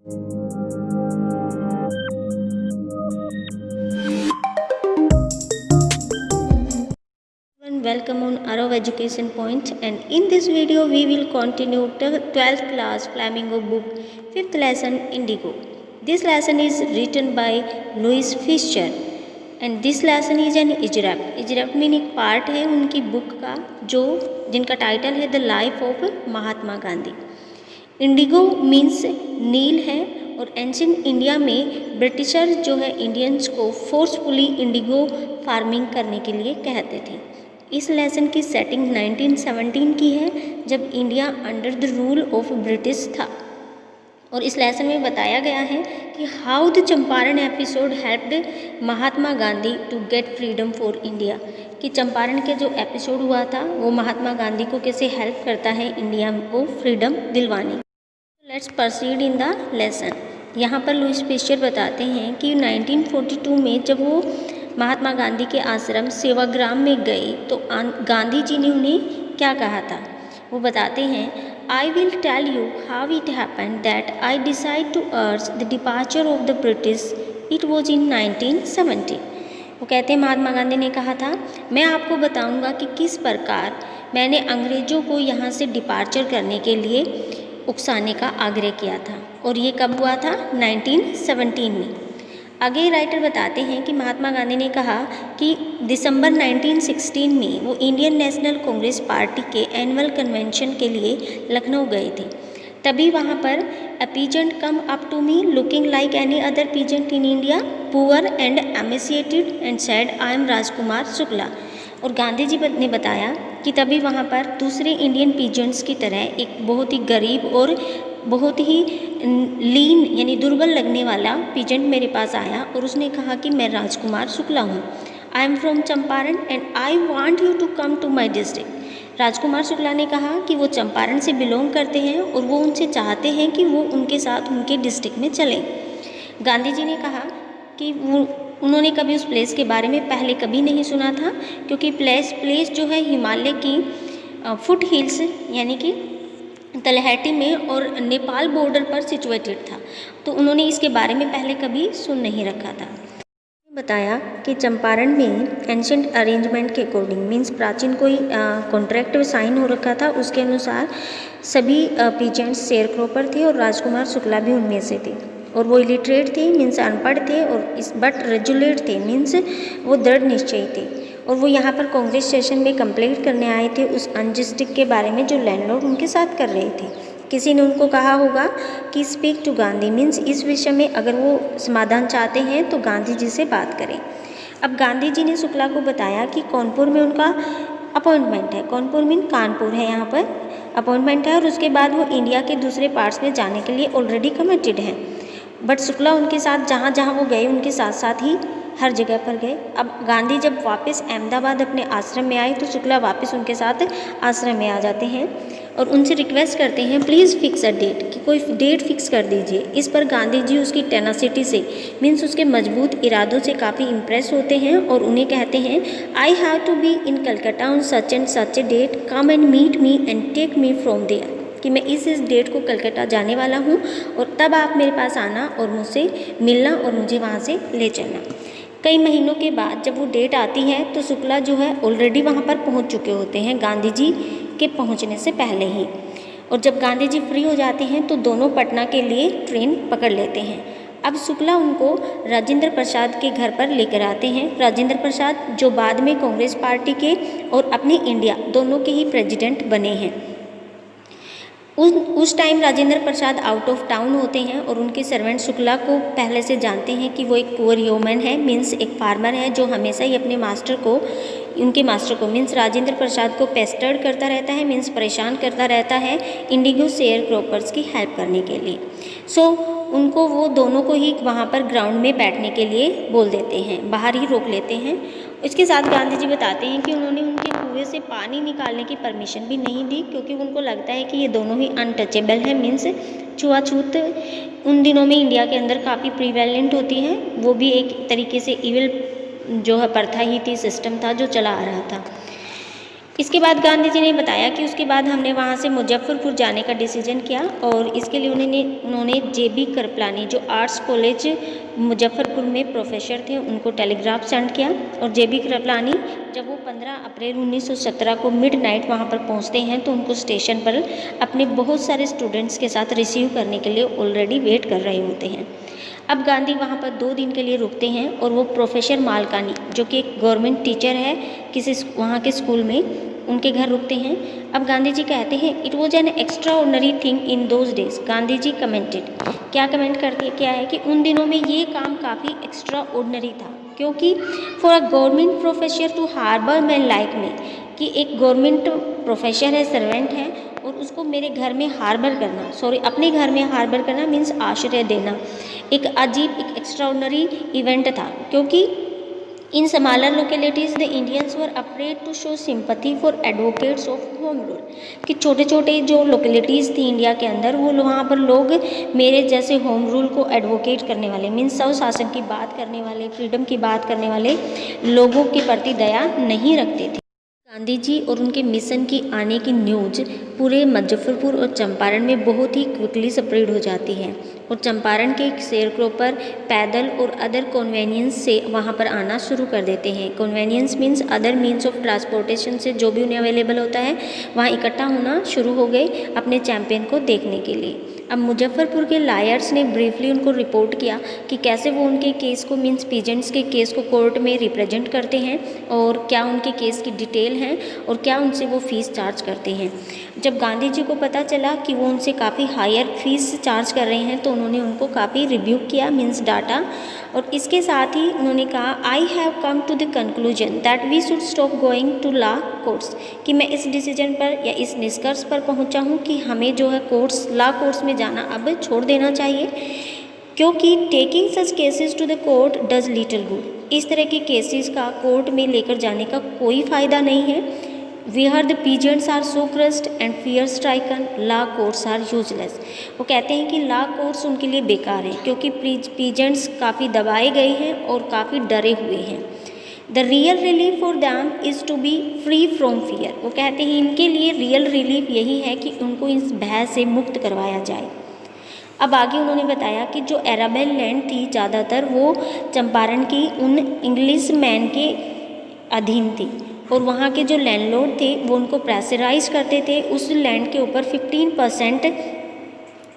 Welcome on Arrow Education Point, and in this video we will continue 12th class Flamingo book 5th lesson Indigo. This lesson is written by Louis Fischer and this lesson is an excerpt. Excerpt mean एक part है उनकी book का जो जिनका title है the life of Mahatma Gandhi. Indigo means नील है और एंशिएंट इंडिया में ब्रिटिशर जो है इंडियंस को फोर्सफुली इंडिगो फार्मिंग करने के लिए कहते थे. इस लेसन की सेटिंग 1917 की है जब India under the rule of British था. और इस लेसन में बताया गया है कि how the Champaran episode helped Mahatma Gandhi to get freedom for India, कि चंपारण के जो एपिसोड हुआ था वो महात्मा गांधी को कैसे हेल्प करता है इंडिया को फ्रीडम दिलवाने. Let's proceed in the lesson. यहाँ पर लुईस फिशर बताते हैं कि 1942 में जब वो महात्मा गांधी के आश्रम सेवाग्राम में गए तो गांधी जी ने उन्हें क्या कहा था. वो बताते हैं, I will tell you how it happened that I decide to urge the departure of the British. It was in 1917. वो कहते हैं महात्मा गांधी ने कहा था, मैं आपको बताऊंगा कि किस प्रकार मैंने अंग्रेज़ों को यहाँ से डिपार्चर करने के लिए उकसाने का आग्रह किया था. और ये कब हुआ था? 1917 में. आगे राइटर बताते हैं कि महात्मा गांधी ने कहा कि दिसंबर 1916 में वो इंडियन नेशनल कांग्रेस पार्टी के एनुअल कन्वेंशन के लिए लखनऊ गए थे. तभी वहाँ पर a peasant come up to me looking like any other peasant in India, poor and emaciated and said I am Rajkumar Shukla. और गांधी जी ने बताया कि तभी वहाँ पर दूसरे इंडियन पीजेंट्स की तरह एक बहुत ही गरीब और बहुत ही लीन यानी दुर्बल लगने वाला पीजेंट मेरे पास आया और उसने कहा कि मैं राजकुमार शुक्ला हूँ. I am from Champaran and I want you to come to my district. Rajkumar Shukla ने कहा कि वो चंपारण से बिलोंग करते हैं और वो उनसे चाहते हैं कि वो उनके साथ उनके डिस्ट्रिक्ट में चलें. गांधी जी ने कहा कि उन्होंने कभी उस प्लेस के बारे में पहले कभी नहीं सुना था क्योंकि प्लेस जो है हिमालय की फुट हिल्स यानी कि तलहटी में और नेपाल बॉर्डर पर सिचुएटेड था, तो उन्होंने इसके बारे में पहले कभी सुन नहीं रखा था. बताया कि चंपारण में एंशिएंट अरेंजमेंट के अकॉर्डिंग मीन्स प्राचीन कोई कॉन्ट्रैक्ट साइन हो रखा था, उसके अनुसार सभी पीजेंट्स शेयर क्रॉपर थे और राजकुमार शुक्ला भी उनमें से थे. और वो इलिटरेट थे मीन्स अनपढ़ थे और बट रेजुलेट थे मीन्स वो दृढ़ निश्चयी थे. और वो यहाँ पर कांग्रेस स्टेशन में कंप्लेंट करने आए थे उस अनजस्टिस के बारे में जो लैंडलॉर्ड उनके साथ कर रहे थे. किसी ने उनको कहा होगा कि स्पीक टू गांधी मीन्स इस विषय में अगर वो समाधान चाहते हैं तो गांधी जी से बात करें. अब गांधी जी ने शुक्ला को बताया कि कानपुर में उनका अपॉइंटमेंट है. कानपुर मीन कानपुर है, यहाँ पर अपॉइंटमेंट है और उसके बाद वो इंडिया के दूसरे पार्ट्स में जाने के लिए ऑलरेडी कमिटेड हैं. बट शुक्ला उनके साथ जहाँ जहाँ वो गए उनके साथ साथ ही हर जगह पर गए. अब गांधी जब वापस अहमदाबाद अपने आश्रम में आए तो शुक्ला वापस उनके साथ आश्रम में आ जाते हैं और उनसे रिक्वेस्ट करते हैं प्लीज़ फिक्स अ डेट, कि कोई डेट फिक्स कर दीजिए. इस पर गांधी जी उसकी टेनासिटी से मीन्स उसके मजबूत इरादों से काफ़ी इम्प्रेस होते हैं और उन्हें कहते हैं I have to be in Calcutta on such and such a date, come and meet me and take me from there, कि मैं इस डेट को कलकत्ता जाने वाला हूँ और तब आप मेरे पास आना और मुझसे मिलना और मुझे वहाँ से ले चलना. कई महीनों के बाद जब वो डेट आती है तो शुक्ला जो है ऑलरेडी वहाँ पर पहुँच चुके होते हैं गांधी जी के पहुँचने से पहले ही. और जब गांधी जी फ्री हो जाते हैं तो दोनों पटना के लिए ट्रेन पकड़ लेते हैं. अब शुक्ला उनको राजेंद्र प्रसाद के घर पर लेकर आते हैं. राजेंद्र प्रसाद जो बाद में कांग्रेस पार्टी के और अपने इंडिया दोनों के ही प्रेसिडेंट बने हैं. उस time Rajendra Prasad out of town होते हैं और उनके सर्वेंट शुक्ला को पहले से जानते हैं कि वो एक पुअर ह्यूमन है मीन्स एक फार्मर है जो हमेशा ही अपने उनके मास्टर को मीन्स राजेंद्र प्रसाद को पेस्टर्ड करता रहता है मीन्स परेशान करता रहता है इंडिगो शेयर क्रॉपर्स की हेल्प करने के लिए. सो उनको वो दोनों को ही वहाँ पर ग्राउंड में बैठने के लिए बोल देते हैं, बाहर ही रोक लेते हैं. इसके साथ गांधी जी बताते हैं कि उन्होंने उनके कुएं से पानी निकालने की परमिशन भी नहीं दी क्योंकि उनको लगता है कि ये दोनों ही अनटचेबल है मीन्स छुआछूत उन दिनों में इंडिया के अंदर काफ़ी प्रीवेलेंट होती है. वो भी एक तरीके से इविल जो है प्रथा ही थी, सिस्टम था जो चला आ रहा था. इसके बाद गांधी जी ने बताया कि उसके बाद हमने वहाँ से मुजफ्फरपुर जाने का डिसीजन किया और इसके लिए उन्होंने JB कृपलानी जो आर्ट्स कॉलेज मुजफ्फरपुर में प्रोफेसर थे उनको टेलीग्राफ सेंड किया। और JB कृपलानी जब वो 15 अप्रैल 1917 को मिडनाइट वहाँ पर पहुँचते हैं तो उनको स्टेशन पर अपने बहुत सारे स्टूडेंट्स के साथ रिसीव करने के लिए ऑलरेडी वेट कर रहे होते हैं। अब गांधी वहाँ पर 2 दिन के लिए रुकते हैं और वो प्रोफेसर मालकानी जो कि एक गवर्नमेंट टीचर है किसी वहाँ के स्कूल में, उनके घर रुकते हैं। अब गांधी जी कहते हैं it was an extraordinary thing in those days. Gandhi ji commented, क्या कमेंट करते क्या है कि उन दिनों में ये काम काफ़ी एक्स्ट्रा ऑर्डनरी था, क्योंकि for a government professor to harbour man like me, कि एक गवर्नमेंट प्रोफेसर है, सर्वेंट है, और उसको मेरे घर में हार्बर करना, अपने घर में हार्बर करना मीन्स आश्रय देना, एक अजीब एक एक्स्ट्राऑर्डिनरी इवेंट था। क्योंकि in smaller localities the Indians were afraid to show sympathy for advocates of home rule, कि छोटे छोटे जो लोकेलिटीज़ थी इंडिया के अंदर वो वहाँ पर लोग मेरे जैसे होम रूल को एडवोकेट करने वाले मीन्स स्वशासन की बात करने वाले, फ्रीडम की बात करने वाले लोगों के प्रति दया नहीं रखते थे। गांधी जी और उनके मिशन की आने की न्यूज पूरे मुजफ्फरपुर और चंपारण में बहुत ही क्विकली स्प्रेड हो जाती है और चंपारण के शेयरक्रो पर पैदल और अदर कन्वेनियंस से वहाँ पर आना शुरू कर देते हैं। Convenience means other means of transportation से जो भी उन्हें अवेलेबल होता है वहाँ इकट्ठा होना शुरू हो गए अपने चैंपियन को देखने के लिए। अब मुजफ्फरपुर के लायर्स ने ब्रीफली उनको रिपोर्ट किया कि कैसे वो उनके केस को मीन्स पीजेंट्स के केस को कोर्ट में रिप्रेजेंट करते हैं और क्या उनके केस की डिटेल है और क्या उनसे वो फ़ीस चार्ज करते हैं। जब गांधी जी को पता चला कि वो उनसे काफ़ी हायर फीस चार्ज कर रहे हैं तो उन्होंने उनको काफ़ी रिव्यूक किया मीन्स डाटा, और इसके साथ ही उन्होंने कहा I have come to the conclusion that we should stop going to law courts, कि मैं इस डिसीजन पर या इस निष्कर्ष पर पहुंचा हूं कि हमें जो है कोर्ट्स लॉ कोर्ट्स में जाना अब छोड़ देना चाहिए, क्योंकि taking such cases to the court does little good, इस तरह के केसेस का कोर्ट में लेकर जाने का कोई फ़ायदा नहीं है। Where the peasants are so crushed and fear stricken, law courts are useless। वो कहते हैं कि लॉ कोर्ट्स उनके लिए बेकार हैं क्योंकि पीजेंट्स काफ़ी दबाए गए हैं और काफ़ी डरे हुए हैं। The real relief for them is to be free from fear. वो कहते हैं इनके लिए रियल रिलीफ यही है कि उनको इस भय से मुक्त करवाया जाए। अब आगे उन्होंने बताया कि जो अरेबल लैंड थी ज़्यादातर वो चंपारण की उन इंग्लिश मैन के अधीन थी और वहाँ के जो लैंडलॉर्ड थे वो उनको प्रेशराइज करते थे उस लैंड के ऊपर 15%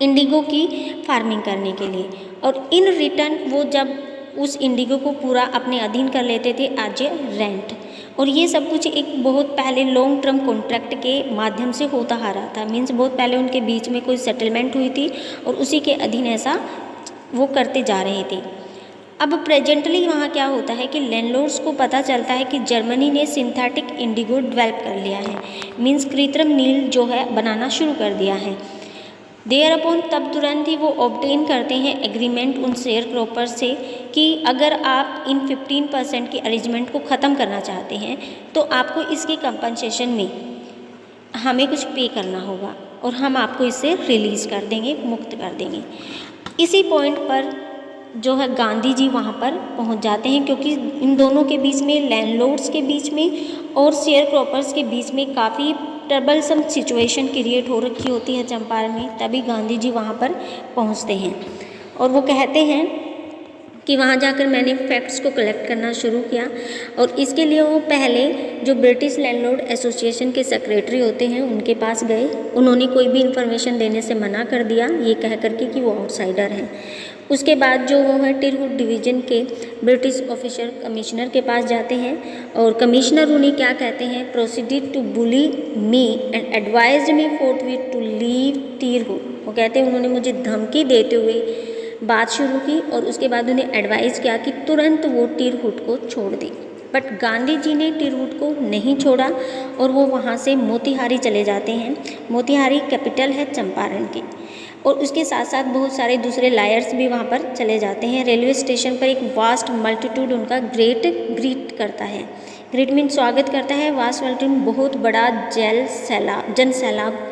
इंडिगो की फार्मिंग करने के लिए, और इन रिटर्न वो जब उस इंडिगो को पूरा अपने अधीन कर लेते थे एज ए रेंट। और ये सब कुछ एक बहुत पहले लॉन्ग टर्म कॉन्ट्रैक्ट के माध्यम से होता आ रहा था, मीन्स बहुत पहले उनके बीच में कोई सेटलमेंट हुई थी और उसी के अधीन ऐसा वो करते जा रहे थे। अब प्रेजेंटली वहाँ क्या होता है कि लैंडलॉर्ड्स को पता चलता है कि जर्मनी ने सिंथेटिक इंडिगो डेवलप कर लिया है, मीन्स कृत्रिम नील जो है बनाना शुरू कर दिया है। देयर अपॉन तब तुरंत ही वो ऑब्टेन करते हैं एग्रीमेंट उन शेयर क्रॉपर से कि अगर आप इन 15% के अरेंजमेंट को ख़त्म करना चाहते हैं तो आपको इसके कंपनसेशन में हमें कुछ पे करना होगा और हम आपको इससे रिलीज़ कर देंगे, मुक्त कर देंगे। इसी पॉइंट पर जो है गांधी जी वहाँ पर पहुँच जाते हैं क्योंकि इन दोनों के बीच में लैंडलॉर्ड्स के बीच में और शेयर क्रॉपर्स के बीच में काफ़ी ट्रबलसम सिचुएशन क्रिएट हो रखी होती है चंपारण में। तभी गांधी जी वहाँ पर पहुँचते हैं और वो कहते हैं कि वहाँ जाकर मैंने फैक्ट्स को कलेक्ट करना शुरू किया और इसके लिए वो पहले जो ब्रिटिश लैंडलॉर्ड एसोसिएशन के सेक्रेटरी होते हैं उनके पास गए। उन्होंने कोई भी इंफॉर्मेशन देने से मना कर दिया ये कह करके कि वो आउटसाइडर हैं। उसके बाद जो वो है टिरहुट डिवीज़न के ब्रिटिश ऑफिसर कमिश्नर के पास जाते हैं और कमिश्नर उन्हें क्या कहते हैं, proceeded to bully me and advised me forthwith to leave Tirhut. वो कहते हैं उन्होंने मुझे धमकी देते हुए बात शुरू की और उसके बाद उन्हें एडवाइस किया कि तुरंत वो टिरहुट को छोड़ दें। बट गांधी जी ने टिरहुट को नहीं छोड़ा और वो वहाँ से मोतिहारी चले जाते हैं। मोतिहारी कैपिटल है चंपारण की, और उसके साथ साथ बहुत सारे दूसरे लायर्स भी वहाँ पर चले जाते हैं। रेलवे स्टेशन पर एक वास्ट मल्टीट्यूड उनका ग्रीट करता है। ग्रीट मीन स्वागत करता है, वास्ट मल्टीट्यूड बहुत बड़ा जन सैलाब,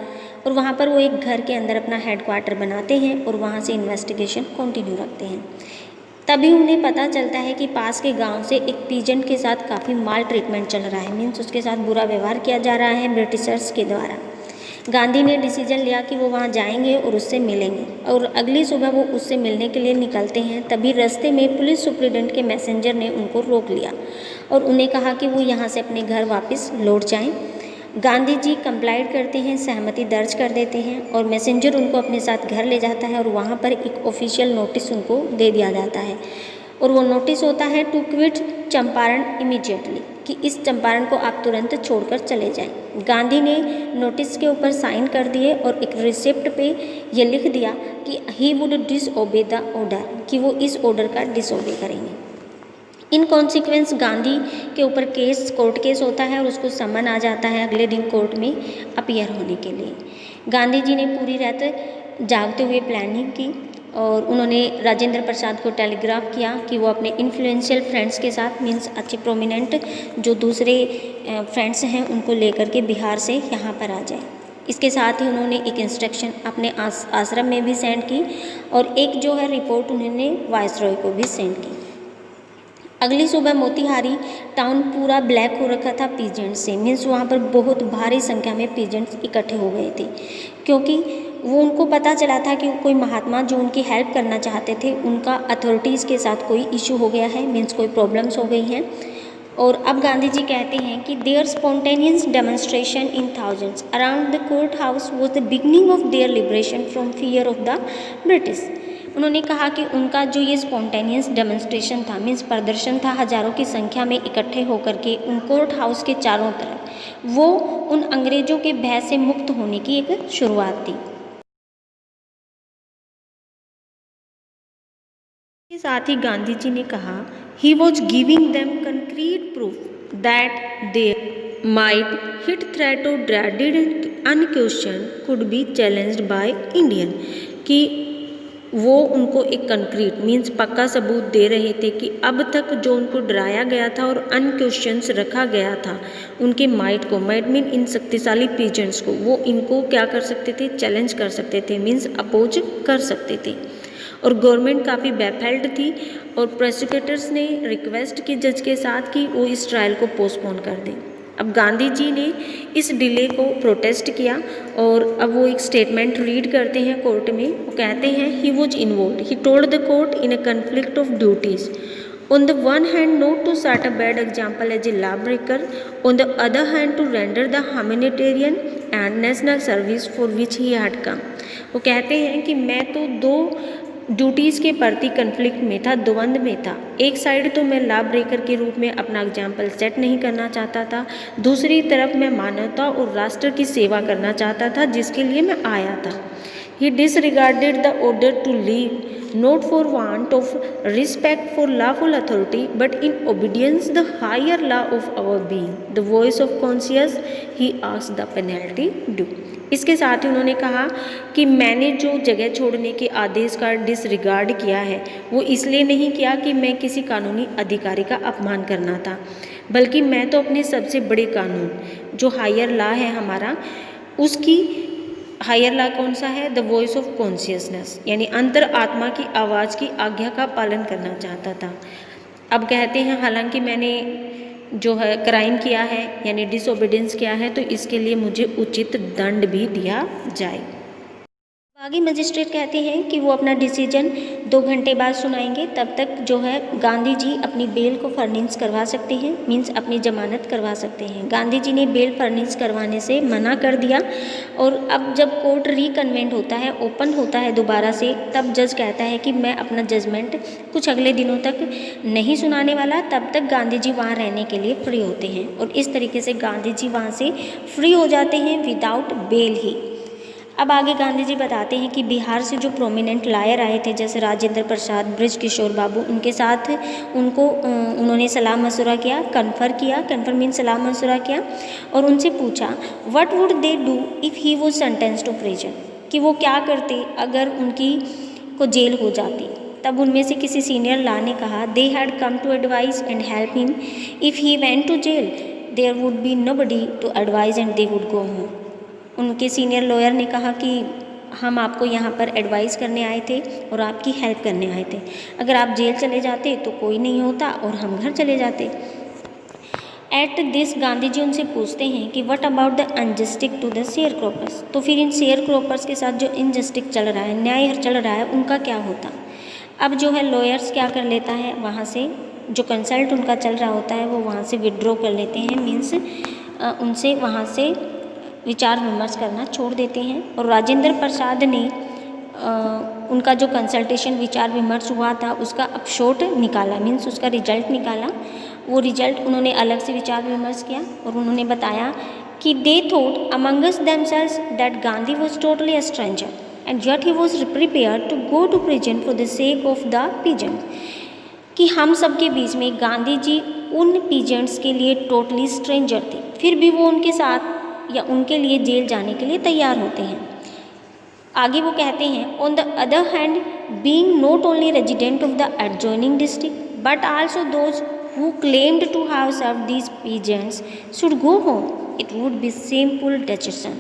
और वहाँ पर वो एक घर के अंदर अपना हेडक्वार्टर बनाते हैं और वहाँ से इन्वेस्टिगेशन कंटिन्यू रखते हैं। तभी उन्हें पता चलता है कि पास के गांव से एक पीजेंट के साथ काफ़ी माल ट्रीटमेंट चल रहा है, मीन्स उसके साथ बुरा व्यवहार किया जा रहा है ब्रिटिशर्स के द्वारा। गांधी ने डिसीजन लिया कि वो वहाँ जाएंगे और उससे मिलेंगे, और अगली सुबह वो उससे मिलने के लिए निकलते हैं। तभी रास्ते में पुलिस सुप्रिटेंडेंट के मैसेंजर ने उनको रोक लिया और उन्हें कहा कि वो यहाँ से अपने घर वापस लौट जाएं। गांधी जी कंप्लाइड करते हैं, सहमति दर्ज कर देते हैं और मैसेंजर उनको अपने साथ घर ले जाता है और वहाँ पर एक ऑफिशियल नोटिस उनको दे दिया जाता है, और वो नोटिस होता है टू क्विट चंपारण इमीडिएटली, कि इस चंपारण को आप तुरंत छोड़कर चले जाएं। गांधी ने नोटिस के ऊपर साइन कर दिए और एक रिसिप्ट पे ये लिख दिया कि he would disobey the order, कि वो इस ऑर्डर का डिसओबे करेंगे। इन कॉन्सिक्वेंस गांधी के ऊपर कोर्ट केस होता है और उसको समन आ जाता है अगले दिन कोर्ट में अपीयर होने के लिए। गांधी जी ने पूरी रात जागते हुए प्लानिंग की और उन्होंने राजेंद्र प्रसाद को टेलीग्राफ किया कि वो अपने इन्फ्लुएंशियल फ्रेंड्स के साथ, मीन्स अच्छे प्रोमिनेंट जो दूसरे फ्रेंड्स हैं उनको लेकर के बिहार से यहाँ पर आ जाए। इसके साथ ही उन्होंने एक इंस्ट्रक्शन अपने आश्रम में भी सेंड की और एक जो है रिपोर्ट उन्होंने वायसरॉय को भी सेंड की। अगली सुबह मोतिहारी टाउन पूरा ब्लैक हो रखा था पीजेंट से, मीन्स वहाँ पर बहुत भारी संख्या में पीजेंट्स इकट्ठे हो गए थे, क्योंकि वो उनको पता चला था कि कोई महात्मा जो उनकी हेल्प करना चाहते थे उनका अथॉरिटीज़ के साथ कोई इशू हो गया है, मीन्स कोई प्रॉब्लम्स हो गई हैं। और अब गांधी जी कहते हैं कि their spontaneous demonstration in thousands around the court house was the beginning of their liberation from fear of the British. उन्होंने कहा कि उनका जो ये स्पॉन्टेनियस डेमोन्स्ट्रेशन था, मीन्स प्रदर्शन था, हजारों की संख्या में इकट्ठे होकर के उन कोर्ट हाउस के चारों तरफ, वो उन अंग्रेजों के भय से मुक्त होने की एक शुरुआत थी। के साथ ही गांधी जी ने कहा he was giving them concrete proof that there might hitherto और dreaded unquestioned could be challenged by Indian, कि वो उनको एक कंक्रीट मीन्स पक्का सबूत दे रहे थे कि अब तक जो उनको डराया गया था और अनक्वेश्चंस रखा गया था उनके माइट को, माइट मीन इन शक्तिशाली पीजेंट्स को, वो इनको क्या कर सकते थे, चैलेंज कर सकते थे, मीन्स अपोज कर सकते थे। और गवर्नमेंट काफ़ी बैफेल्ड थी और प्रोसिक्यूटर्स ने रिक्वेस्ट की जज के साथ कि वो इस ट्रायल को पोस्टपोन कर दें। अब गांधी जी ने इस डिले को प्रोटेस्ट किया और अब वो एक स्टेटमेंट रीड करते हैं कोर्ट में। वो कहते हैं he was involve, he told the court in a conflict of duties, on the one hand not to set a bad example as a lawbreaker, on the other hand to render the humanitarian and national service for which he had come। वो कहते हैं कि मैं तो दो duties के प्रति conflict में था, द्वंद्व में था। एक साइड तो मैं लॉ ब्रेकर के रूप में अपना एग्जाम्पल सेट नहीं करना चाहता था, दूसरी तरफ मैं मानवता और राष्ट्र की सेवा करना चाहता था जिसके लिए मैं आया था। He disregarded the order to leave, not for want of respect for lawful authority, but in obedience the higher law of our being, the voice of conscience, he asked the penalty due। इसके साथ ही उन्होंने कहा कि मैंने जो जगह छोड़ने के आदेश का डिसरिगार्ड किया है वो इसलिए नहीं किया कि मैं किसी कानूनी अधिकारी का अपमान करना था, बल्कि मैं तो अपने सबसे बड़े कानून जो हायर लॉ है हमारा, उसकी हायर लॉ कौन सा है, द वॉइस ऑफ कॉन्शियसनेस, यानी अंतर आत्मा की आवाज़ की आज्ञा का पालन करना चाहता था। अब कहते हैं हालांकि मैंने जो है क्राइम किया है यानी डिसओबीडियंस किया है तो इसके लिए मुझे उचित दंड भी दिया जाए। आगे मजिस्ट्रेट कहते हैं कि वो अपना डिसीजन 2 घंटे बाद सुनाएंगे, तब तक जो है गांधी जी अपनी बेल को फर्निश करवा सकते हैं, मीन्स अपनी जमानत करवा सकते हैं। गांधी जी ने बेल फर्निश करवाने से मना कर दिया और अब जब कोर्ट रिकन्वेंट होता है, ओपन होता है दोबारा से, तब जज कहता है कि मैं अपना जजमेंट कुछ अगले दिनों तक नहीं सुनाने वाला, तब तक गांधी जी वहाँ रहने के लिए फ्री होते हैं और इस तरीके से गांधी जी वहाँ से फ्री हो जाते हैं विदाउट बेल ही। अब आगे गांधी जी बताते हैं कि बिहार से जो प्रोमिनेंट लायर आए थे जैसे राजेंद्र प्रसाद, ब्रिज किशोर बाबू, उनके साथ उन्होंने सलाह मशुरा किया, कन्फर मीन सलाह मशुरा किया और उनसे पूछा what would they do if he was sentenced to prison, कि वो क्या करते अगर उनकी को जेल हो जाती। तब उनमें से किसी सीनियर लॉ ने कहा they had come to advise and help him, if he went to jail there would be nobody to advise and they would go home. उनके सीनियर लॉयर ने कहा कि हम आपको यहाँ पर एडवाइस करने आए थे और आपकी हेल्प करने आए थे। अगर आप जेल चले जाते तो कोई नहीं होता और हम घर चले जाते। एट दिस गांधी जी उनसे पूछते हैं कि what about the injustice to the sharecroppers, तो फिर इन शेयर क्रॉपर्स के साथ जो इनजस्टिक चल रहा है, न्याय चल रहा है, उनका क्या होता। अब जो है लॉयर्स क्या कर लेता है, वहाँ से जो कंसल्ट उनका चल रहा होता है वो वहाँ से विड्रॉ कर लेते हैं, मीन्स उनसे वहाँ से विचार विमर्श करना छोड़ देते हैं। और राजेंद्र प्रसाद ने उनका जो कंसल्टेशन विचार विमर्श हुआ था उसका अपशोट निकाला, मीन्स उसका रिजल्ट निकाला। वो रिजल्ट उन्होंने अलग से विचार विमर्श किया और उन्होंने बताया कि they thought amongst themselves that Gandhi was totally a stranger and yet he was prepared to go to prison for the sake of the peasant, कि हम सब के बीच में गांधी जी उन पीजेंट्स के लिए टोटली स्ट्रेंजर थे, फिर भी वो उनके साथ या उनके लिए जेल जाने के लिए तैयार होते हैं। आगे वो कहते हैं on the other hand being not only resident of the adjoining district but also those who claimed to have served these peasants should go home. It would be shameful decision.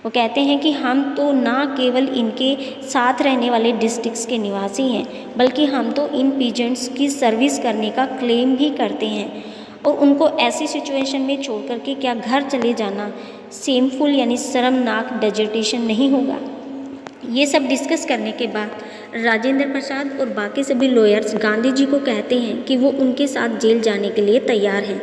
वो कहते हैं कि हम तो ना केवल इनके साथ रहने वाले डिस्ट्रिक्ट्स के निवासी हैं, बल्कि हम तो इन पीजेंट्स की सर्विस करने का क्लेम भी करते हैं और उनको ऐसी सिचुएशन में छोड़ करके क्या घर चले जाना शेमफुल यानी शर्मनाक डेजर्टेशन नहीं होगा। ये सब डिस्कस करने के बाद राजेंद्र प्रसाद और बाकी सभी लॉयर्स गांधी जी को कहते हैं कि वो उनके साथ जेल जाने के लिए तैयार हैं।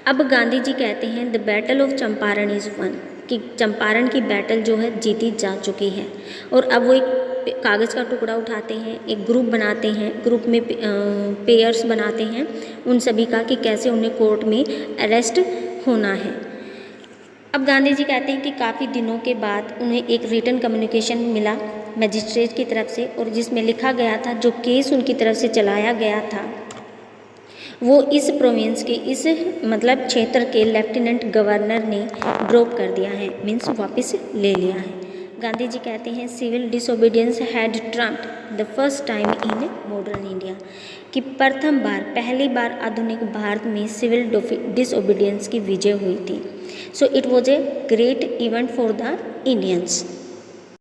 अब गांधी जी कहते हैं the battle of Champaran is one, कि चंपारण की बैटल जो है जीती जा चुकी है। और अब वो एक कागज़ का टुकड़ा उठाते हैं, एक ग्रुप बनाते हैं, ग्रुप में पेयर्स बनाते हैं उन सभी का कि कैसे उन्हें कोर्ट में अरेस्ट होना है। अब गांधी जी कहते हैं कि काफ़ी दिनों के बाद उन्हें एक रिटन कम्युनिकेशन मिला मजिस्ट्रेट की तरफ से, और जिसमें लिखा गया था जो केस उनकी तरफ से चलाया गया था वो इस प्रोविंस के इस मतलब क्षेत्र के लेफ्टिनेंट गवर्नर ने ड्रॉप कर दिया है, मीन्स वापस ले लिया है। गांधी जी कहते हैं civil disobedience had triumphed the first time in modern India, कि प्रथम बार पहली बार आधुनिक भारत में सिविल डिसोबीडियंस की विजय हुई थी। So it was a great event for the Indians.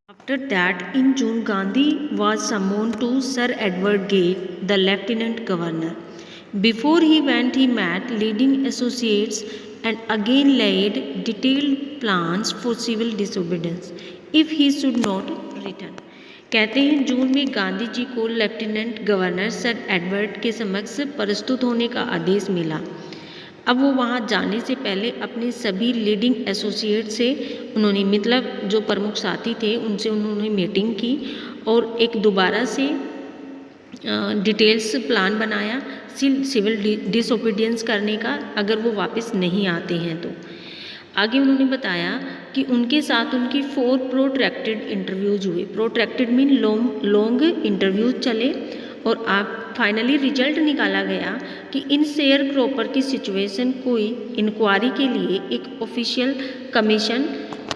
After that, in June, Gandhi was summoned to Sir Edward Gate, the Lieutenant Governor. Before he went, he met leading associates and again laid detailed plans for civil disobedience if he should not return. कहते हैं जून में गांधी जी को lieutenant governor sir Edward के समक्ष प्रस्तुत होने का आदेश मिला। अब वो वहाँ जाने से पहले अपने सभी लीडिंग एसोसिएट से उन्होंने मतलब जो प्रमुख साथी थे उनसे उन्होंने मीटिंग की और एक दोबारा से डिटेल्स प्लान बनाया सिविल डिसोबीडियंस करने का अगर वो वापस नहीं आते हैं तो। आगे उन्होंने बताया कि उनके साथ उनकी 4 प्रोट्रैक्टेड इंटरव्यूज हुए। प्रोट्रैक्टेड मीन लॉन्ग इंटरव्यूज चले और आप फाइनली रिजल्ट निकाला गया कि इन शेयर क्रॉपर की सिचुएशन कोई इंक्वायरी के लिए एक ऑफिशियल कमीशन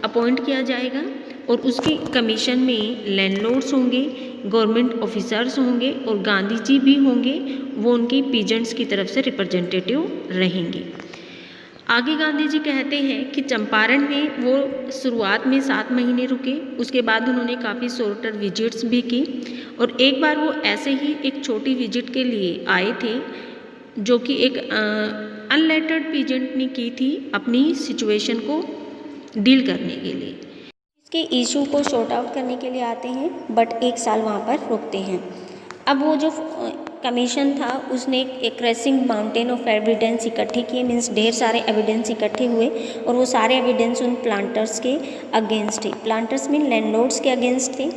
अपॉइंट किया जाएगा और उसकी कमीशन में लैंडलॉर्ड्स होंगे, गवर्नमेंट ऑफिसर्स होंगे और गांधी जी भी होंगे, वो उनकी पीजेंट्स की तरफ से रिप्रेजेंटेटिव रहेंगे। आगे गांधी जी कहते हैं कि चंपारण में वो शुरुआत में 7 महीने रुके, उसके बाद उन्होंने काफ़ी शॉर्टर विजिट्स भी की और एक बार वो ऐसे ही एक छोटी विजिट के लिए आए थे जो कि एक अनलेटर्ड पीजेंट ने की थी अपनी सिचुएशन को डील करने के लिए। इसके इशू को सॉर्ट आउट करने के लिए आते हैं बट 1 साल वहाँ पर रुकते हैं। अब वो जो कमीशन था उसने एक क्रेसिंग माउंटेन ऑफ एविडेंस इकट्ठे किए, मीन्स ढेर सारे एविडेंस इकट्ठे हुए और वो सारे एविडेंस उन प्लांटर्स के अगेंस्ट थे। प्लांटर्स मीन लैंडलॉर्ड्स के अगेंस्ट थे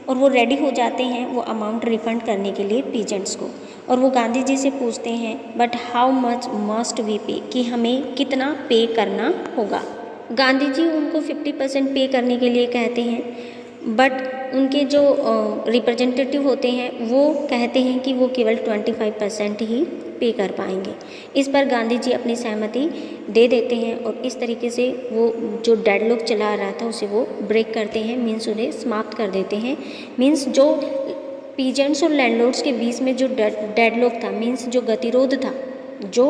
और वो रेडी हो जाते हैं वो अमाउंट रिफंड करने के लिए पीजेंट्स को। और वो गांधी जी से पूछते हैं but how much must we pay, कि हमें कितना पे करना होगा। गांधी जी उनको 50% पे करने के लिए कहते हैं बट उनके जो रिप्रेजेंटेटिव होते हैं वो कहते हैं कि वो केवल 25% ही पे कर पाएंगे। इस पर गांधी जी अपनी सहमति दे देते हैं और इस तरीके से वो जो डेडलॉक चला रहा था उसे वो ब्रेक करते हैं, मीन्स उन्हें समाप्त कर देते हैं। मीन्स जो पीजेंट्स और लैंडलॉर्ड्स के बीच में जो डेडलॉक था, मीन्स जो गतिरोध था, जो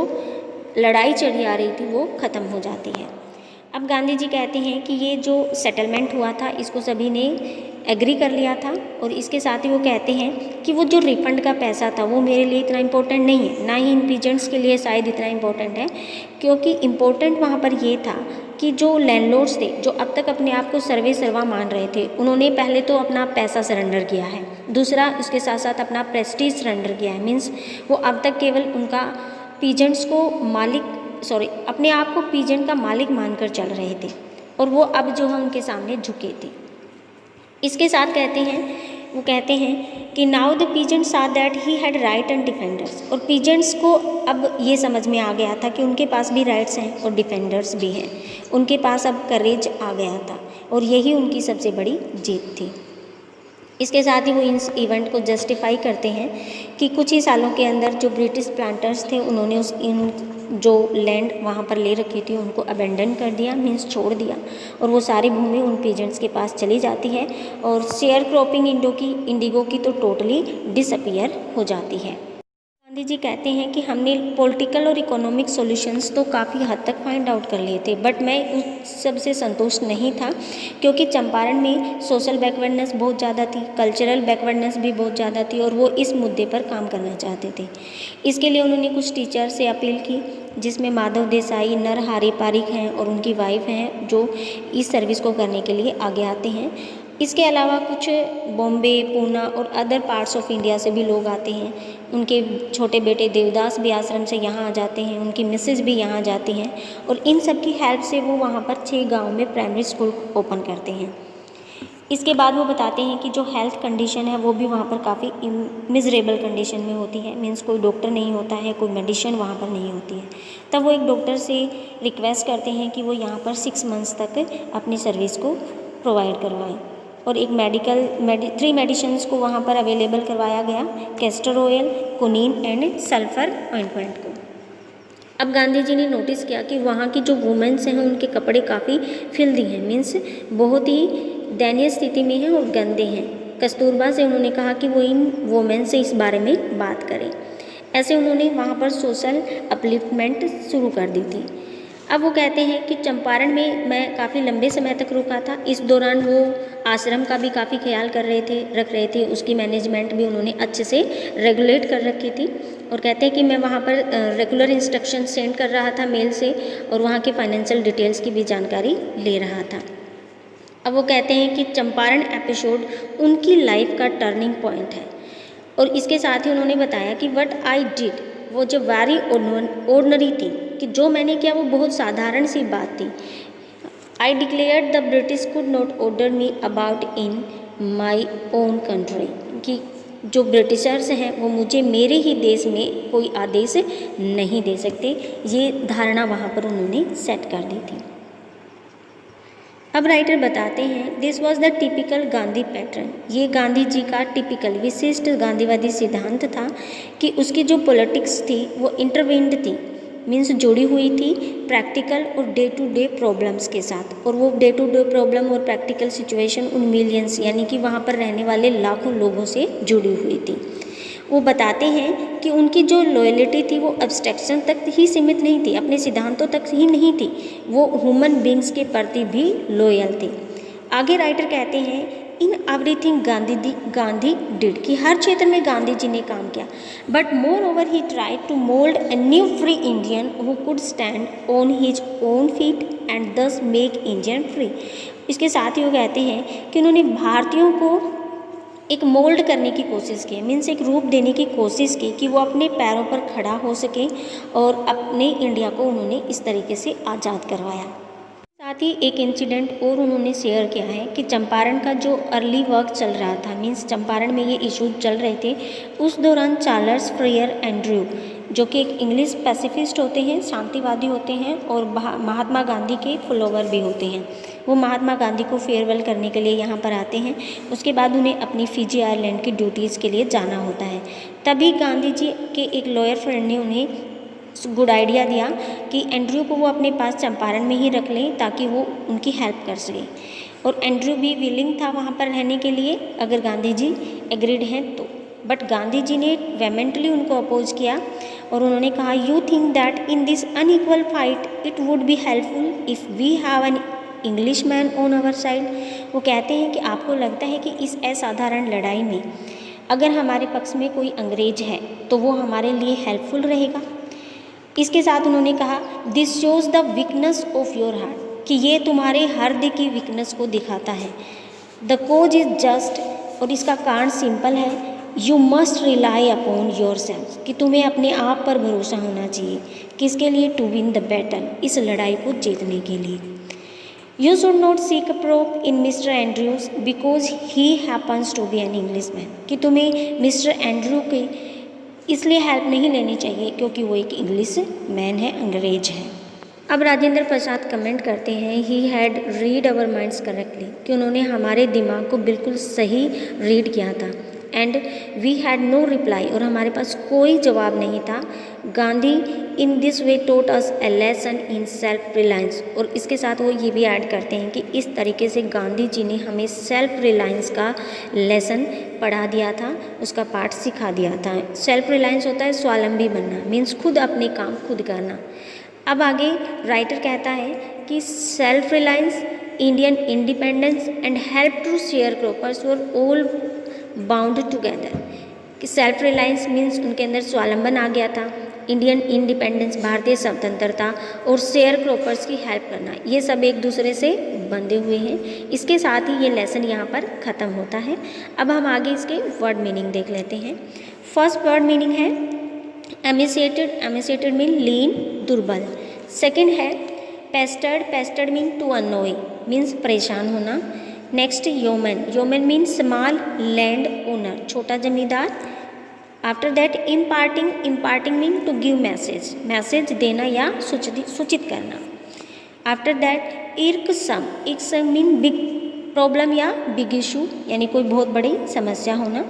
लड़ाई चली आ रही थी वो ख़त्म हो जाती है। अब गांधी जी कहते हैं कि ये जो सेटलमेंट हुआ था इसको सभी ने एग्री कर लिया था, और इसके साथ ही वो कहते हैं कि वो जो रिफंड का पैसा था वो मेरे लिए इतना इम्पोर्टेंट नहीं है, ना ही इन पीजेंट्स के लिए शायद इतना इम्पोर्टेंट है, क्योंकि इम्पोर्टेंट वहाँ पर ये था कि जो लैंडलॉर्ड्स थे, जो अब तक अपने आप को सर्वे सर्वा मान रहे थे, उन्होंने पहले तो अपना पैसा सरेंडर किया है, दूसरा उसके साथ साथ अपना प्रेस्टीज सरेंडर किया है। मीन्स वो अब तक केवल उनका पीजेंट्स को अपने आप को पीजेंट का मालिक मानकर चल रहे थे, और वो अब जो है उनके सामने झुके थे। इसके साथ वो कहते हैं कि now the peasants saw that he had right and defenders, और पीजेंट्स को अब ये समझ में आ गया था कि उनके पास भी राइट्स हैं और डिफेंडर्स भी हैं, उनके पास अब करेज आ गया था, और यही उनकी सबसे बड़ी जीत थी। इसके साथ ही वो इस इवेंट को जस्टिफाई करते हैं कि कुछ ही सालों के अंदर जो ब्रिटिश प्लांटर्स थे उन्होंने जो लैंड वहाँ पर ले रखी थी उनको अबेंडन कर दिया, मीन्स छोड़ दिया, और वो सारी भूमि उन पीजेंट्स के पास चली जाती है, और शेयर क्रॉपिंग इंडिगो की तो टोटली डिसअपियर हो जाती है। गांधी जी कहते हैं कि हमने पॉलिटिकल और इकोनॉमिक सॉल्यूशंस तो काफ़ी हद तक फाइंड आउट कर लिए थे, बट मैं उस सब से संतुष्ट नहीं था, क्योंकि चंपारण में सोशल बैकवर्डनेस बहुत ज़्यादा थी, कल्चरल बैकवर्डनेस भी बहुत ज़्यादा थी, और वो इस मुद्दे पर काम करना चाहते थे। इसके लिए उन्होंने कुछ टीचर से अपील की, जिसमें माधव देसाई, नरहरि पारिक हैं और उनकी वाइफ हैं, जो इस सर्विस को करने के लिए आगे आते हैं। इसके अलावा कुछ बॉम्बे, पूना और अदर पार्ट्स ऑफ इंडिया से भी लोग आते हैं। उनके छोटे बेटे देवदास भी आश्रम से यहाँ आ जाते हैं, उनकी मिसेज भी यहाँ आ जाती हैं, और इन सब की हेल्प से वो वहाँ पर 6 गाँव में प्राइमरी स्कूल ओपन करते हैं। इसके बाद वो बताते हैं कि जो हेल्थ कंडीशन है वो भी वहाँ पर काफ़ी मिजरेबल कंडीशन में होती है, मीन्स कोई डॉक्टर नहीं होता है, कोई मेडिसिन वहाँ पर नहीं होती है। तब वो एक डॉक्टर से रिक्वेस्ट करते हैं कि वो यहाँ पर 6 मंथ्स तक अपनी सर्विस को प्रोवाइड करवाएं, और एक 3 मेडिसिन्स को वहाँ पर अवेलेबल करवाया गया, castor oil, quinine and sulphur ointment को। अब गांधी जी ने नोटिस किया कि वहाँ की जो वुमेन्स हैं उनके कपड़े काफ़ी फिल्दी हैं, मीन्स बहुत ही दयनीय स्थिति में हैं और गंदे हैं। कस्तूरबा से उन्होंने कहा कि वो इन वुमेन से इस बारे में बात करें। ऐसे उन्होंने वहाँ पर सोशल अपलिफ्टमेंट शुरू कर दी थी। अब वो कहते हैं कि चंपारण में मैं काफ़ी लंबे समय तक रुका था, इस दौरान वो आश्रम का भी काफ़ी ख्याल रख रहे थे, उसकी मैनेजमेंट भी उन्होंने अच्छे से रेगुलेट कर रखी थी, और कहते हैं कि मैं वहाँ पर रेगुलर इंस्ट्रक्शन सेंड कर रहा था मेल से, और वहाँ के फाइनेंशियल डिटेल्स की भी जानकारी ले रहा था। अब वो कहते हैं कि चंपारण एपिसोड उनकी लाइफ का टर्निंग पॉइंट है, और इसके साथ ही उन्होंने बताया कि व्हाट आई डिड वो जो वेरी ऑर्डिनरी थी, कि जो मैंने किया वो बहुत साधारण सी बात थी। I declared the British could not order me about in my own country, कि जो ब्रिटिशर्स हैं वो मुझे मेरे ही देश में कोई आदेश नहीं दे सकते, ये धारणा वहाँ पर उन्होंने सेट कर दी थी। अब राइटर बताते हैं this was the typical Gandhi pattern, ये गांधी जी का टिपिकल विशिष्ट गांधीवादी सिद्धांत था कि उसकी जो पॉलिटिक्स थी वो इंटरवेंड थी, मीन्स जुड़ी हुई थी प्रैक्टिकल और डे टू डे प्रॉब्लम्स के साथ, और वो डे टू डे प्रॉब्लम और प्रैक्टिकल सिचुएशन उन मिलियंस यानी कि वहाँ पर रहने वाले लाखों लोगों से जुड़ी हुई थी। वो बताते हैं कि उनकी जो लॉयल्टी थी वो एब्स्ट्रैक्शन तक ही सीमित नहीं थी, अपने सिद्धांतों तक ही नहीं थी, वो ह्यूमन बींग्स के प्रति भी लॉयल थे। आगे राइटर कहते हैं इन एवरीथिंग गांधी डिड, कि हर क्षेत्र में गांधी जी ने काम किया, but moreover he tried to mould a new free Indian who could stand on his own feet and thus make Indian free. इसके साथ ही वो कहते हैं कि उन्होंने भारतीयों को एक मोल्ड करने की कोशिश की, मीन्स एक रूप देने की कोशिश की कि वो अपने पैरों पर खड़ा हो सके, और अपने इंडिया को उन्होंने इस तरीके से आज़ाद करवाया। साथ ही एक इंसिडेंट और उन्होंने शेयर किया है कि चंपारण का जो अर्ली वर्क चल रहा था, मीन्स चंपारण में ये इशूज चल रहे थे, उस दौरान चार्ल्स फ्रेयर एंड्रयू जो कि एक इंग्लिश पैसिफिस्ट होते हैं, शांतिवादी होते हैं, और महात्मा गांधी के फॉलोवर भी होते हैं, वो महात्मा गांधी को फेयरवेल करने के लिए यहाँ पर आते हैं। उसके बाद उन्हें अपनी फिजी आइलैंड की ड्यूटीज़ के लिए जाना होता है। तभी गांधी जी के एक लॉयर फ्रेंड ने उन्हें गुड आइडिया दिया कि एंड्रयू को वो अपने पास चंपारण में ही रख लें ताकि वो उनकी हेल्प कर सकें, और एंड्रयू भी विलिंग था वहाँ पर रहने के लिए अगर गांधी जी एग्रीड हैं तो। बट गांधी जी ने वेमेंटली उनको अपोज किया, और उन्होंने कहा you think that in this unequal fight it would be helpful if we have an Englishman on our side. वो कहते हैं कि आपको लगता है कि इस असाधारण लड़ाई में अगर हमारे पक्ष में कोई अंग्रेज है तो वो हमारे लिए हेल्पफुल रहेगा। इसके साथ उन्होंने कहा this shows the weakness of your heart, कि ये तुम्हारे हृदय की वीकनेस को दिखाता है। द कोज इज जस्ट, और इसका कारण सिंपल है, you must rely upon your self, कि तुम्हें अपने आप पर भरोसा होना चाहिए। किसके लिए? टू विन द बैटल, इस लड़ाई को जीतने के लिए। You should not seek a proof in mister Andrews because he happens to be an Englishman, कि तुम्हें मिस्टर एंड्रू के इसलिए हेल्प नहीं लेनी चाहिए क्योंकि वो एक इंग्लिश मैन है, अंग्रेज है। अब राजेंद्र प्रसाद कमेंट करते हैं he had read our minds correctly, कि उन्होंने हमारे दिमाग को बिल्कुल सही रीड किया था। And we had no reply, और हमारे पास कोई जवाब नहीं था। Gandhi in this way taught us a lesson in self reliance, और इसके साथ वो ये भी ऐड करते हैं कि इस तरीके से गांधी जी ने हमें सेल्फ रिलायंस का लेसन पढ़ा दिया था, उसका पाठ सिखा दिया था। सेल्फ रिलायंस होता है स्वावलंबी बनना, मीन्स खुद अपने काम खुद करना। अब आगे राइटर कहता है कि self reliance, Indian independence and help to sharecroppers were all bound together, कि सेल्फ रिलायंस मीन्स उनके अंदर स्वावलंबन आ गया था, इंडियन इंडिपेंडेंस भारतीय स्वतंत्रता, और शेयर क्रॉपर्स की हेल्प करना, ये सब एक दूसरे से बंधे हुए हैं। इसके साथ ही ये लेसन यहाँ पर ख़त्म होता है। अब हम आगे इसके वर्ड मीनिंग देख लेते हैं। फर्स्ट वर्ड मीनिंग है एमिसिएटेड, एमिसिएटेड मीन लीन, दुर्बल। सेकंड है pestered, pestered mean to annoy, means परेशान होना। Next yeoman, yeoman mean small land owner, छोटा जमींदार। After that imparting, imparting mean to give message, message देना या सूचित करना। After that irksome, irksome mean big problem या बिग इशू, यानी कोई बहुत बड़ी समस्या होना।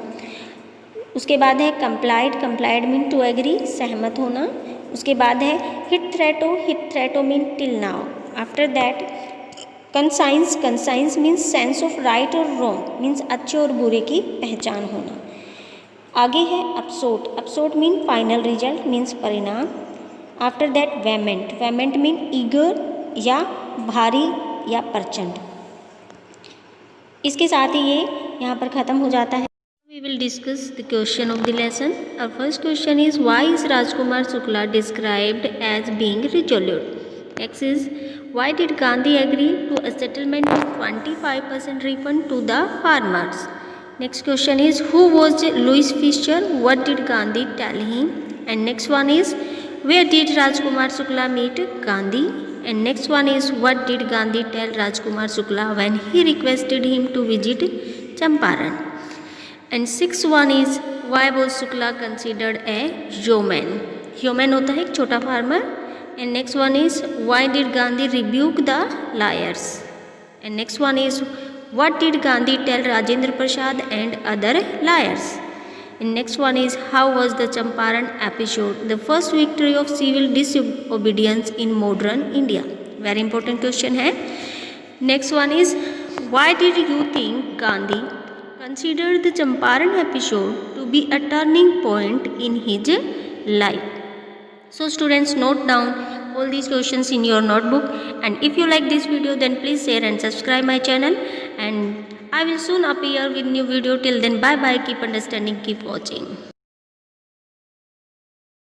उसके बाद है complied, complied mean to agree, सहमत होना। उसके बाद है hitherto mean till now. After that conscience, conscience means sense of right और रॉन्ग, मीन्स अच्छे और बुरे की पहचान होना। आगे है अपसोट, अपसोट मीन फाइनल रिजल्ट, मीन्स परिणाम। आफ्टर दैट वेमेंट, वेमेंट मीन ईगर या भारी या प्रचंड। इसके साथ ही ये यहाँ पर ख़त्म हो जाता है। We will discuss the question of the lesson. Our first question is why is Rajkumar Shukla described as being resolute? Next is why did Gandhi agree to a settlement of 25% refund to the farmers? Next question is who was Louis Fisher? What did Gandhi tell him? And next one is where did Rajkumar Shukla meet Gandhi? And next one is what did Gandhi tell Rajkumar Shukla when he requested him to visit Champaran? And six one is why was Shukla considered a yeoman, yeoman होता है एक छोटा farmer. And next one is why did Gandhi rebuke the lawyers. And next one is what did Gandhi tell Rajendra Prasad and other lawyers. And next one is how was the Champaran episode the first victory of civil disobedience in modern India. Very important question है। Next one is why did you think Gandhi considered the Champaran episode to be a turning point in his life? So students, note down all these questions in your notebook, and if you like this video then please share and subscribe my channel, and I will soon appear with new video. Till then, bye bye, keep understanding, keep watching.